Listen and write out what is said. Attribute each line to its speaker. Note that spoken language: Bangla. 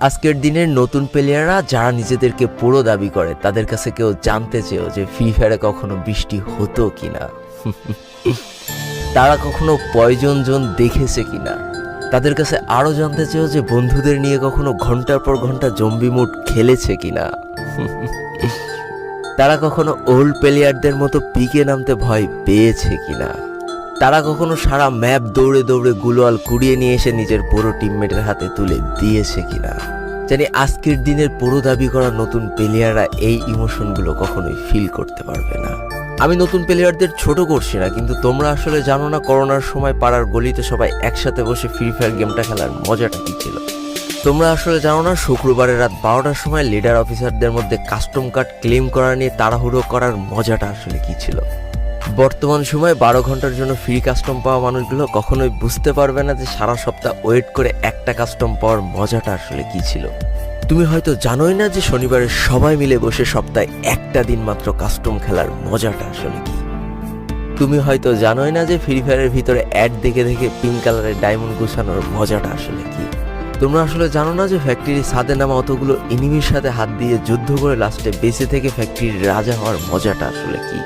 Speaker 1: আজকের দিনের নতুন প্লেয়াররা যারা নিজেদেরকে পুরো দাবি করে তাদের কাছে কেউ জানতে চেয়েও যে ফ্রি ফায়ারে কখনো বৃষ্টি হতো কিনা, তারা কখনো পয়জন জোন দেখেছে কিনা, তাদের কাছে আরও জানতে চেয়েও যে বন্ধুদের নিয়ে কখনো ঘন্টার পর ঘন্টা জম্বি মুড খেলেছে কিনা, তারা কখনো ওল্ড প্লেয়ারদের মতো পিকে নামতে ভয় পেয়েছে কিনা, তারা কখনো সারা ম্যাপ দৌড়ে দৌড়ে গুলোয়াল কুড়িয়ে নিয়ে এসে নিজের পুরো টিমমেটের হাতে তুলে দিয়েছে কিনা। জানি আজকের দিনের পুরো দাবি করা নতুন প্লেয়াররা এই ইমোশনগুলো কখনোই ফিল করতে পারবে না। আমি নতুন প্লেয়ারদের ছোট করছি না, কিন্তু তোমরা আসলে জানো না করোনার সময় পাড়ার গলিতে সবাই একসাথে বসে ফ্রি ফায়ার গেমটা খেলার মজাটা কী ছিল। তোমরা আসলে জানো না শুক্রবারের রাত 12টার সময় লিডার অফিসারদের মধ্যে কাস্টম কার্ড ক্লেম করা নিয়ে তাড়াহুড়ো করার মজাটা আসলে কী ছিল। বর্তমান সময়ে 12 ঘন্টার জন্য ফ্রি কাস্টম পাওয়া মানুষগুলো কখনোই বুঝতে পারবে না যে সারা সপ্তাহ ওয়েট করে একটা কাস্টম পাওয়ার মজাটা আসলে কী ছিল। তুমি হয়তো জানোই না যে শনিবারে সবাই মিলে বসে সপ্তাহে একটা দিন মাত্র কাস্টম খেলার মজাটা আসলে কী। তুমি হয়তো জানোই না যে ফ্রি ফায়ারের ভিতরে অ্যাড দেখে দেখে পিঙ্ক কালারের ডায়মন্ড গুছানোর মজাটা আসলে কী। তোমরা আসলে জানো না যে ফ্যাক্টরির ছাদে নামা অতগুলো এনিমির সাথে হাত দিয়ে যুদ্ধ করে লাস্টে বেঁচে থেকে ফ্যাক্টরির রাজা হওয়ার মজাটা আসলে কী।